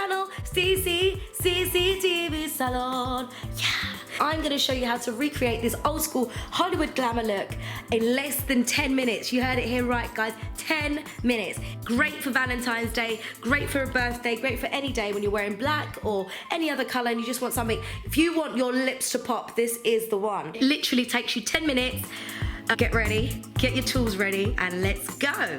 channel, Sisi TV Salon. Yeah. I'm gonna show you how to recreate this old school Hollywood glamour look in less than 10 minutes. You heard it here right, guys, 10 minutes. Great for Valentine's Day, great for a birthday, great for any day when you're wearing black or any other color and you just want something. If you want your lips to pop, this is the one. It literally takes you 10 minutes. Get ready, get your tools ready, and let's go.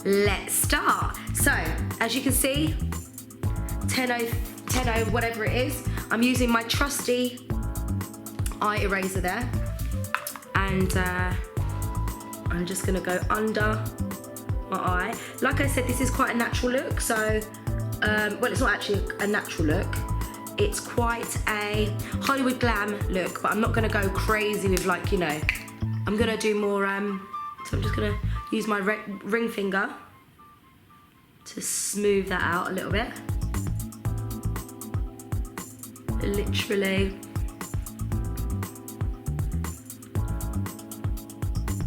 Let's start. So, as you can see, 10-0, whatever it is, I'm using my trusty eye eraser there, and I'm just gonna go under my eye. Like I said, this is quite a natural look, so, well, it's not actually a natural look. It's quite a Hollywood glam look, but I'm not gonna go crazy with, like, you know, I'm gonna do more, so I'm just gonna use my ring finger to smooth that out a little bit. Literally.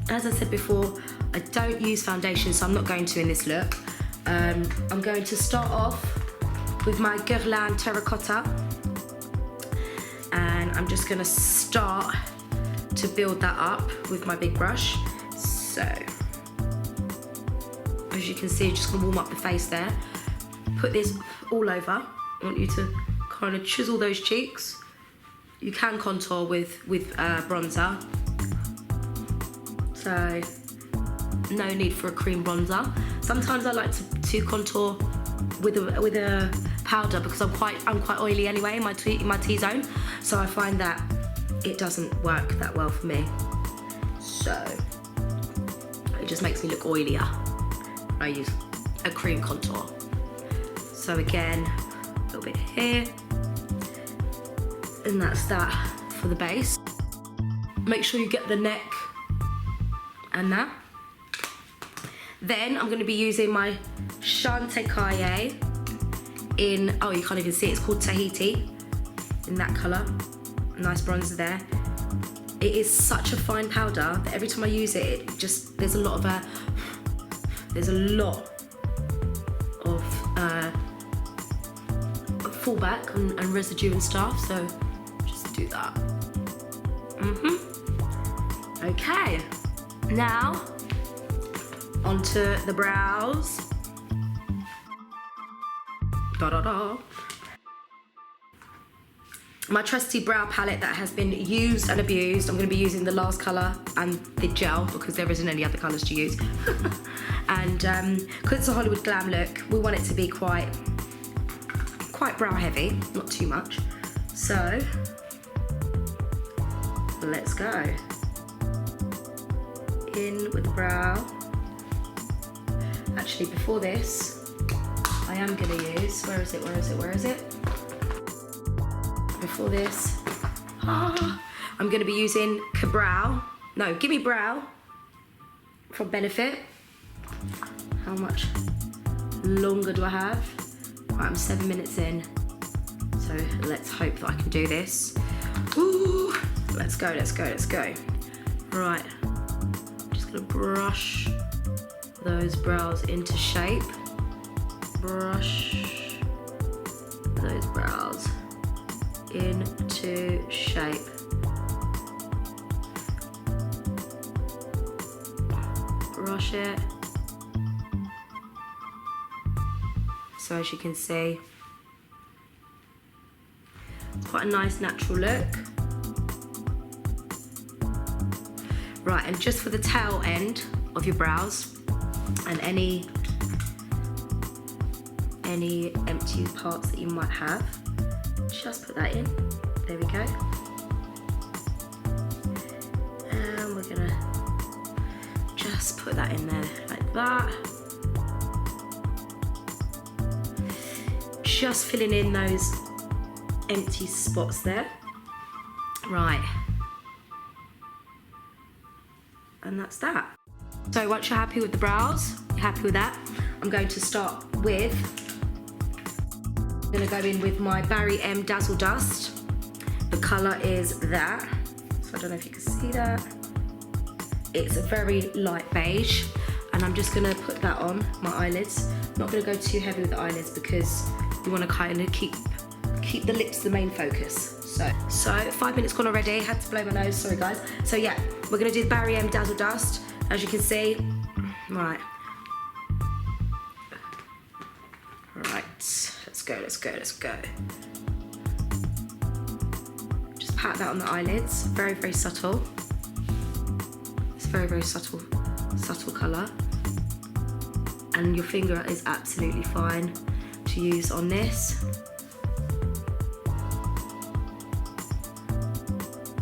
As I said before, I don't use foundation, so I'm not going to in this look. I'm going to start off with my Glam terracotta, and I'm just gonna start to build that up with my big brush. So, as you can see, just gonna warm up the face there. Put this all over. I want you to kind of chisel those cheeks. You can contour with bronzer. So, no need for a cream bronzer. Sometimes I like to contour with a powder because I'm quite oily anyway in my T-zone. So I find that it doesn't work that well for me. So it just makes me look oilier. I use a cream contour. So again, a little bit here. And that's that for the base. Make sure you get the neck and that. Then I'm going to be using my Chantecaille in, oh, you can't even see it, it's called Tahiti, in that colour. Nice bronzer there. It is such a fine powder that every time I use it, it just, there's a lot of fallback and residue and stuff, so just do that. Okay, now onto the brows. My trusty brow palette that has been used and abused. I'm going to be using the last colour and the gel because there isn't any other colours to use. And because it's a Hollywood glam look, we want it to be quite brow heavy, not too much. So let's go. In with the brow. Actually, before this, I am going to use, where is it? Before this, I'm going to be using Gimme Brow from Benefit. How much longer do I have? Right, I'm 7 minutes in, so let's hope that I can do this. Ooh, let's go. Right, just going to brush those brows into shape. Brush those brows into shape. Brush it. So as you can see, it's quite a nice natural look. Right, and just for the tail end of your brows and any empty parts that you might have, just put that in. There we go. And we're gonna just put that in there like that. Just filling in those empty spots there. Right. And that's that. So once you're happy with the brows, you're happy with that, I'm going to start with, I'm gonna go in with my Barry M Dazzle Dust. The color is that. So I don't know if you can see that. It's a very light beige, and I'm just gonna put that on my eyelids. I'm not gonna go too heavy with the eyelids because You want to kind of keep the lips the main focus. So 5 minutes gone already. Had to blow my nose, sorry guys. So yeah, we're gonna do the Barry M Dazzle Dust, as you can see. Right. Right, let's go. Just pat that on the eyelids. Very, very subtle. It's very, very subtle colour. And your finger is absolutely fine to use on this.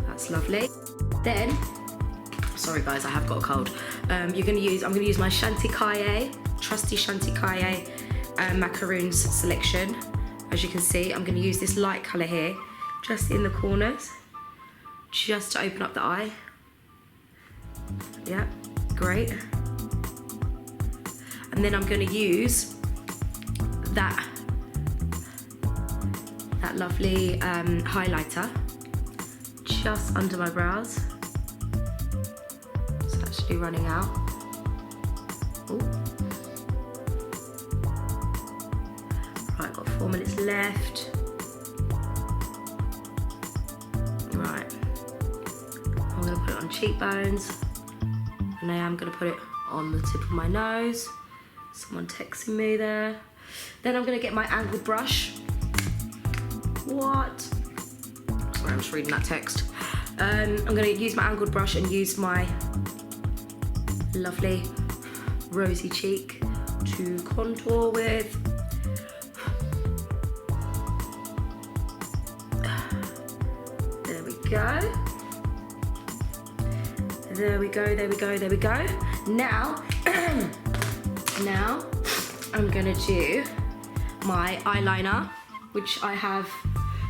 That's lovely. Then, sorry guys, I have got a cold. I'm gonna use my Chanticaille, trusty Chanticaille macaroons selection. As you can see, I'm gonna use this light colour here, just in the corners, just to open up the eye. Yeah, great. And then I'm gonna use that lovely highlighter just under my brows. It's actually running out. Ooh. Right, got 4 minutes left. Right, I'm gonna put it on cheekbones, and I am gonna put it on the tip of my nose. Someone texting me there. Then I'm gonna get my angled brush. What? Sorry, I'm just reading that text. I'm gonna use my angled brush and use my lovely rosy cheek to contour with. There we go. There we go, there we go, there we go. Now, now I'm gonna do my eyeliner, which I have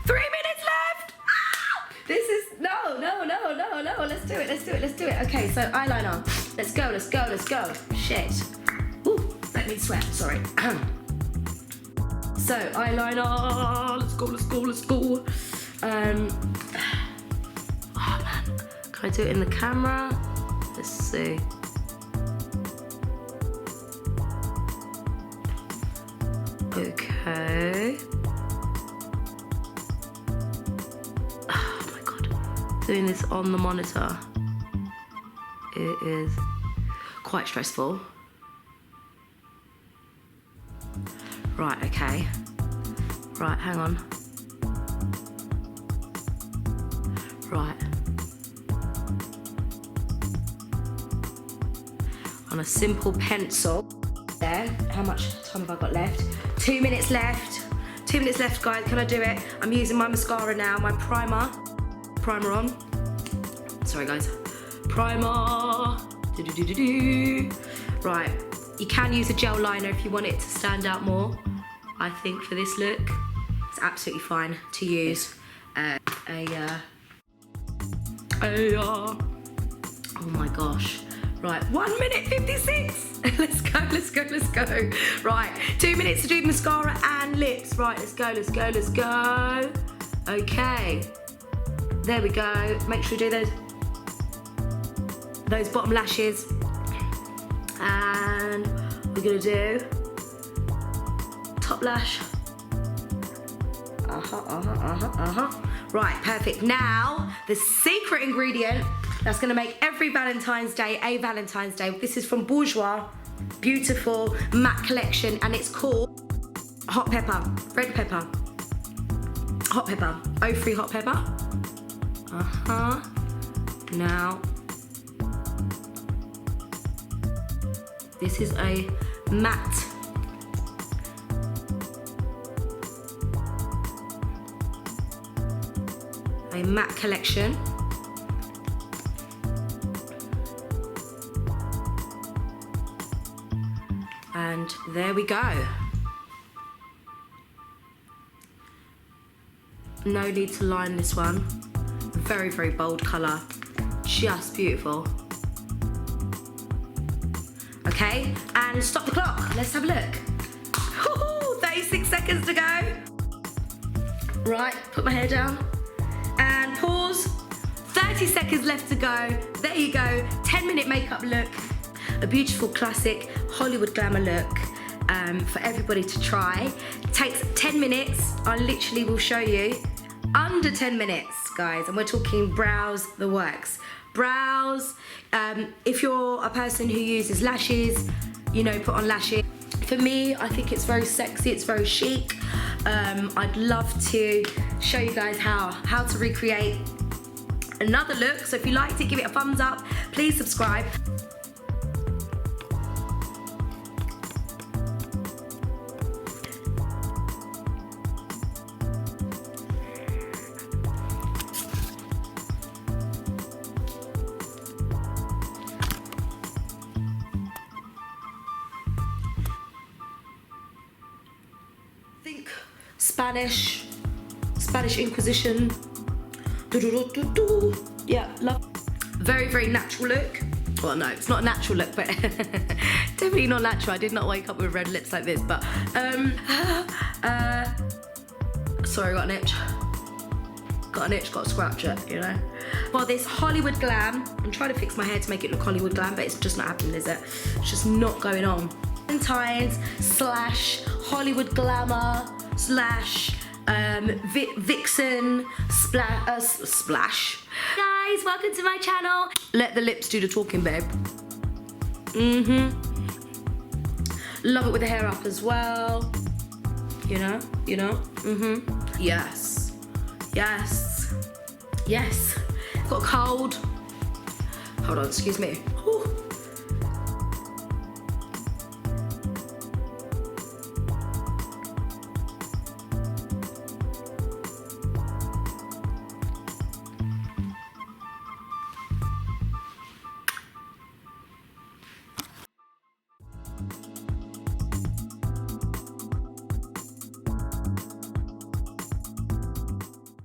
3 minutes left. Ah! This is, no, let's do it. Okay, so eyeliner, let's go. Shit. Ooh, let me sweat, sorry. So eyeliner, let's go. Oh man, can I do it in the camera? Let's see. Okay. Oh my god, doing this on the monitor, it is quite stressful. Right, okay. Right, hang on. Right. On a simple pencil. There. How much time have I got left? 2 minutes left. 2 minutes left, guys. Can I do it? I'm using my mascara now. My primer. Primer on. Sorry, guys. Primer. Right. You can use a gel liner if you want it to stand out more. I think for this look, it's absolutely fine to use oh my gosh. Right, 1 minute 56. Let's go. Right, 2 minutes to do the mascara and lips. Right, let's go. Okay, there we go. Make sure you do those bottom lashes. And we're gonna do top lash. Right, perfect. Now, the secret ingredient that's gonna make every Valentine's Day a Valentine's Day. This is from Bourjois, beautiful matte collection, and it's called hot pepper, red pepper. Hot pepper, O3 hot pepper. Now, this is a matte collection. And there we go. No need to line this one. Very, very bold colour. Just beautiful. Okay, and stop the clock. Let's have a look. 36 seconds to go. Right, put my hair down. And pause. 30 seconds left to go. There you go. 10-minute makeup look. A beautiful classic Hollywood glamour look. for everybody to try. It takes 10 minutes. I literally will show you. Under 10 minutes, guys, and we're talking brows the works. Brows, if you're a person who uses lashes, you know, put on lashes. For me, I think it's very sexy, it's very chic. I'd love to show you guys how to recreate another look. So if you liked it, give it a thumbs up. Please subscribe. Think Spanish Inquisition. Yeah, love. Very, very natural look. Well, no, it's not a natural look, but definitely not natural. I did not wake up with red lips like this, but sorry, got an itch. Got a scratch it, you know. Well, this Hollywood Glam, I'm trying to fix my hair to make it look Hollywood Glam, but it's just not happening, is it? It's just not going on. Valentines / Hollywood Glamour / Vixen splash. Guys, welcome to my channel. Let the lips do the talking, babe. Love it with the hair up as well. You know. Yes. Got a cold. Hold on, excuse me. Ooh.